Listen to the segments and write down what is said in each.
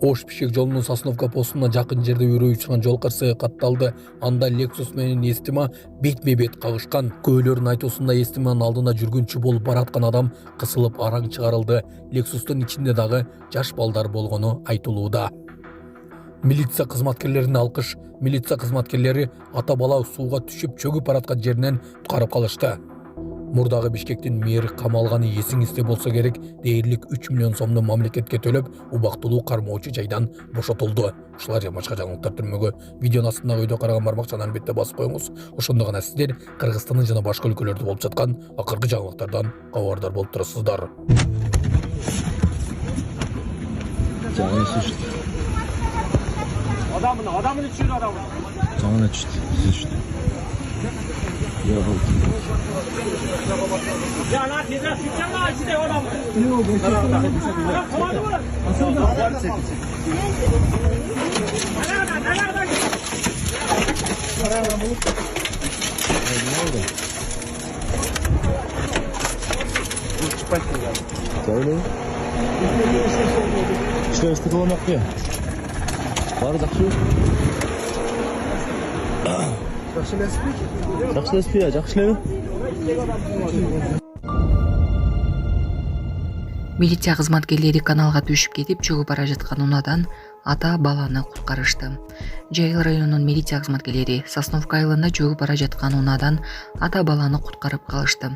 Ош-Бишкек жолунун Сосновка постуна жакын жерде үрөө учкан жол кырсыгы катталды. Анда Lexus менен Эстима бетме-бет кагышкан. Көбөлөрдүн айтуусунда Эстиманын алдында жүргүнчү болуп бараткан адам кысылып араң чыгарылды. Lexustун ичинде дагы жаш балдар болгону айтылууда. Милиция кызматкерлерине алкыш. Милиция кызматкерлери ата бала сууга түшүп чөгүп бараткан жеринен куткарып калышты. Мурдагы Бишкектин мэри камалганы эсиңизде болсо керек, дээрлик 3 миллион сомду мамлекетке төлөп, убактылуу кармоочу жайдан бошотулду. Ушулар жана башка жаңылыктар түрмөгө видеонун астындагы өйдө караган бармакчаны албетте басып коюңуз. Ошондо гана сиздер Кыргызстандын жана башка өлкөлөрдө болуп жаткан акыркы жаңылыктардан кабардар болуп турасыздар. Adamın içiyor adamı. Tamam açtı. Ya lan tezgah çıkacak mı içinde adamı? Yok. Adam kovadı mı? İşte ıslık olan akıyor. Var жақсы. Жақсы. Милиция кызматкерлери каналга түшүп кетип чөгүп бара жаткан унадан ата баланы куткарышты. Жайыл районунун милиция кызматкерлери Сосновка айылында чөгүп бара жаткан унадан ата баланы куткарып калышты.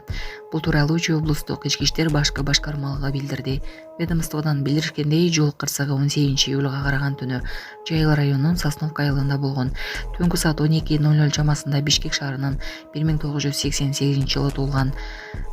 Бул тууралуу Үчөө облустук ички иштер башкы башкармалыгы билдирди. Ведомстводон билдиришкендей, жол кырсыгы 18-июлга караган түнү Жайыл районунун Сосновка айылында болгон. Түнкү саат 12:00 чамасында Бишкек шаарынын 1988-жылы туулган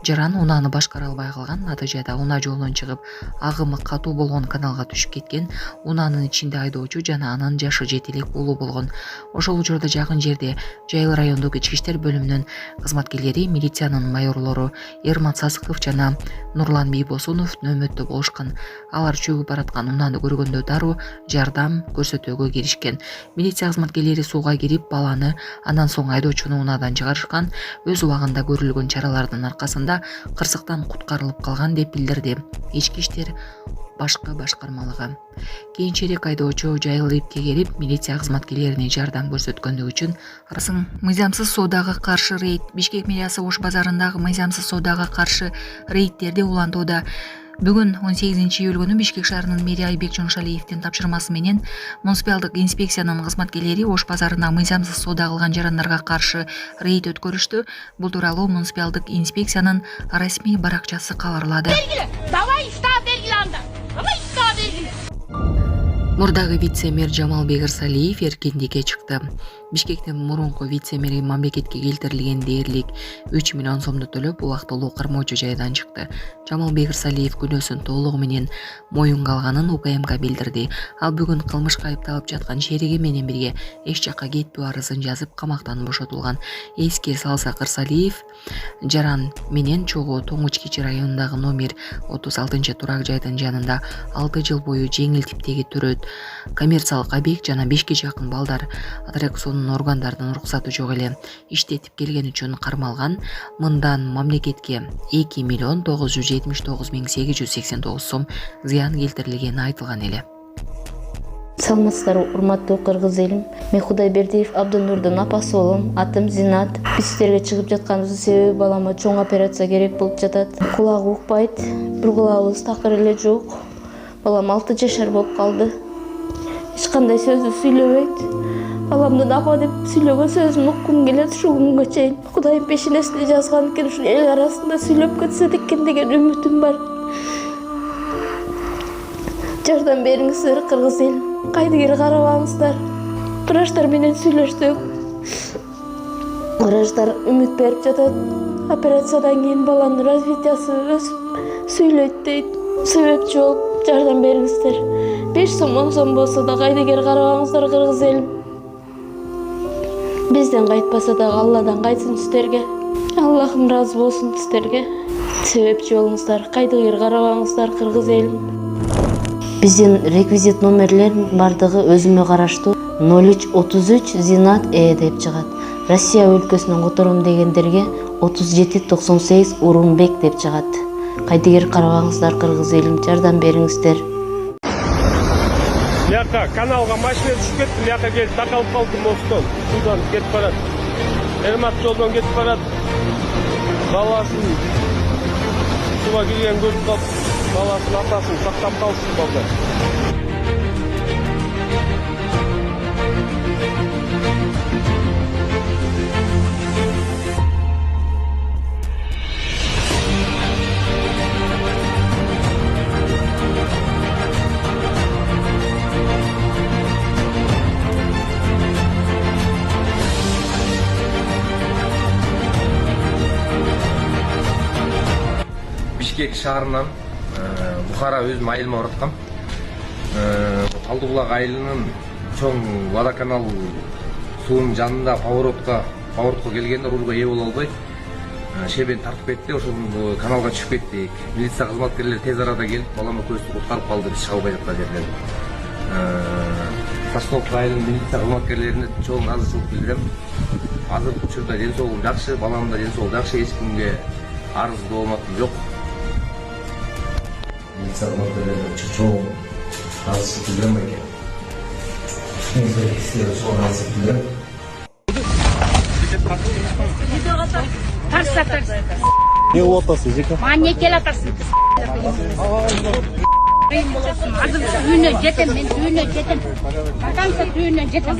Жаран унаны башкара албай калган. Натыйжада уна жолдон чыгып, агымы катуу болгон каналга түшүп кеткен. Унанын ичинде айдоочу жана анын жашы 7 элек уулу болгон. Ошол учурда жакын жерде Жайыл райондук ички иштер бөлүмүнүн кызматкерлери, милициянын майорлору Ерман Сасыков жана Нурлан Бийбосунов нөмөттө болушкан. Алар чөгүп бараткан унаны көргөндө дароо жардам көрсөтүүгө киришкен. Милиция кызматкерлери сууга кирип баланы, андан соң айдоочуну унадан чыгарышкан. Өз убагында көрүлгөн чаралардын аркасында кырсыктан куткарылып калган деп билдирди ички иштер башкы башкармалыгы. Кийинчерээк айдоочу Жайыл ипке келип, милиция кызматкерлерине жардам көрсөткөндүгү үчүн мыйзамсыз соодага каршы рейд. Бишкек мэриясы Ош базарындагы мыйзамсыз соодага каршы рейдтерди улантууда. Бүгүн 18-июль күнү Бишкек шаарынын мэри Айбек Жоңшалиевдин тапшырмасы менен муниципалдык инспекциянын кызматкерлери Ош базарында мыйзамсыз соода кылган жарандарга каршы рейд өткөрүштү. Бул тууралуу муниципалдык инспекциянын расмий баракчасы кабарлады. Давай штаб белгиланды. Мурдагы вице-мэр Жамалбек Ырсалиев эркиндикке чыкты. Бишкектин мурунку вице-мэри мамлекетке келтирилген дээрлик 3 миллион сомду төлөп, убактылуу кармоочу жайдан чыкты. Жамалбек Ырсалиев күнөөсүн толугу менен моюнга алганын УКМК билдирди. Ал бүгүн кылмышка айыпталып жаткан шериги менен бирге эч жакка кетпөө арызын жазып, камактан бошотулган. Эске салсак, Ырсалиев Жаран менен чогуу Тоңуч Кичи районундагы номер 36-турак жайдын жанында 6 жыл бою жеңил типтеги төрөт, коммерциялык объект жана 5 жакын балдар аттракционун органдардын уруксаты жок эле иштетип келген үчүн кармалган. Мындан мамлекетке 2 миллион 979 миң 889 сом зыян келтирилгени айтылган эле. Саламатсыздарбы, урматтуу кыргыз элим. Мен Кудайбердиев Абдынурдун апасы болом. Атым Зинат. Биз сиздерге чыгып жатканыбыздын себеби балама чоң операция керек болуп жатат. Кулагы укпайт, бир кулагыбыз такыр эле жок. Балам 6 жашар болуп калды. Эч кандай сөздү сүйлөбөйт. Баламдын апа деп сүйлөгөн сөзүн уккум келет ушул күнгө чейин. Кудайым пешенесине жазган экен, ушул эл арасында сүйлөп кетсе экен деген үмүтүм бар. Жардам бериңиздер кыргыз элим. Кайдыгер карабаңыздар. Врачтар менен сүйлөштүк. Врачтар үмүт берип жатат. Операциядан кийин баланын развитиясы өсүп сүйлөйт дейт. Себепчи болуп жардам бериңиздер. 5 сом 10 сом болсо да кайдыгер карабаңыздар кыргыз элим. Бизден кайтпаса да Алладан кайтсын сиздерге. Аллахым разы болсун сиздерге. Себепчи болуңуздар, кайдыгер карабаңыздар кыргыз элим. Биздин реквизит номерлер бардыгы өзүмө караштуу 0333 Зинат деп чыгат. Россия өлкөсүнөн котором дегендерге 3798 Урунбек деп чыгат. кайдыгер карабаңыздар, кыргыз элим, жардам бериңиздер. Мияка каналға машина түсіп кетті, мияка келіп тақалып қалдым мосттан. Судан кетіп барады. Эрмат жолдан кетіп барады. Баласын суға келген көріп қалып, баласын атасын сақтап қалсын балдар. Бишкек шаарынан Бухара өзүм айылыма бараткам. Талдыбулак айылынын чоң водоканал суунун жанында поворотко келгенде рулга ээ боло албай шебен тартып кетти, ошол каналга түшүп кеттик. Милиция кызматкерлери тез арада келип балама көздү куткарып калды, биз чыга албай жаткан жерден. Сосновка айылынын милиция кызматкерлерине чоң азырчылык билдирем. Азыркы учурда ден соолугум жакшы, баламдын да ден соолугу жакшы, эч кимге арыз болматым жок. Милиция кызматкерлерine чоң азырчылык билдирем экен. Силер чоң азырчылык билдирем. Тарса. Не болуп атасыз, эжеке? Маған не келе атасың? Қиын боласың. Азыр үйіне жетем, мен үйіне жетем. Батанса үйіне жетем.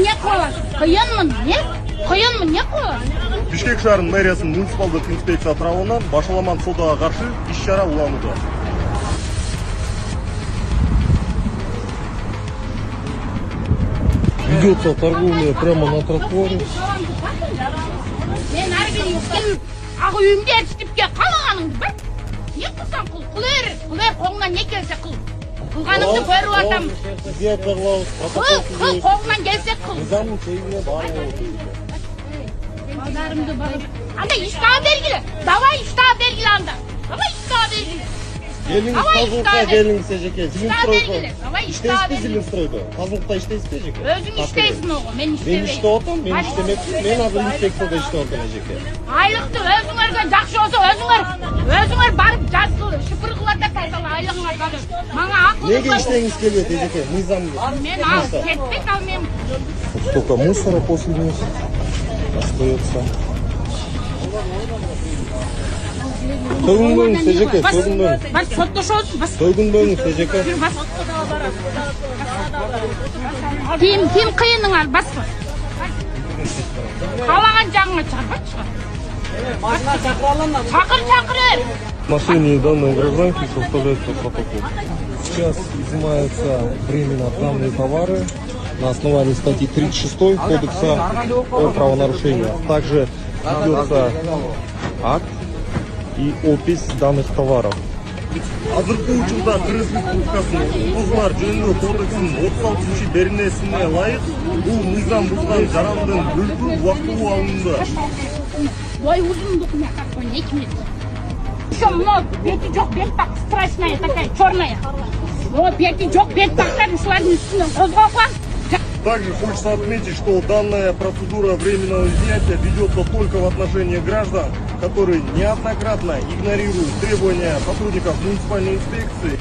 Не қыласың? Қиынмын, не? Қиынмын, не қыласың? Бишкек шаарынын мэриясынын муниципалдык инспекция тарабынан башаламан содага каршы иш-чара уланууда. Ведется торговля прямо на тротуаре. Мен ары бері келіп, ақ үйімде әртістіпке қалағаныңды бір. Не қылсаң қыл, қылыр, қолыңнан не келсе қыл. Қылғаныңды көріп атам. Қыл, қолыңнан келсе қыл. Балдарымды бағып. Анда иштаға бергілі, давай иштаға бергілі анда. Давай иштаға бергілі. Geliniz Kazılık'ta geliniz Ejeke. Бергілі, давай иштаға İşteyiz mi бергілі. Zilinströy'de? Kazılık'ta işteyiz mi Ejeke? Өзің іштейсің оғы, мен Ben іштемеймін. işte oldum, ben iştemektim. Ben azı inspeksiyada işte oldum Ejeke. Айлықты өзіңерге жақсы болса өзіңер барып жаз қыл, шүпір қыларда тайсала айлығыңа қалыр. Маңа ақыл Nege işleriniz geliyor Ejeke? Nizam мен ал, кетпек ал мен. Столько мусора после них остается. Soygun bölünüz Ejeke, soygun bölünüz. Бас, соттош olsun, бас. Soygun bölünüz Ejeke. Жүр, бас. Ким қиының ал, бас ба. Қалаған жағыңа шығар, бас шығар. Шақыр. Машине данной гражданки составляется протокол. Сейчас изымаются временно данные товары на основании статьи 36 Кодекса о правонарушениях. Также ведется акт и опись данных товаров. Азыркы учурда Кыргыз Республикасынын укугулар жөнүндө кодексинин 36-беренесине ылайык бул мыйзам бузган жарандын бүлкү убактылуу алынды. Ой, узундук не какой, не кимет. Еще много, бети жок, бет так страшная такая, черная. О, бети жок, бет тактар, шулардын үстүнөн козгоп. Также хочется отметить, что данная процедура временного изъятия ведется только в отношении граждан, которые неоднократно игнорируют требования сотрудников муниципальной инспекции.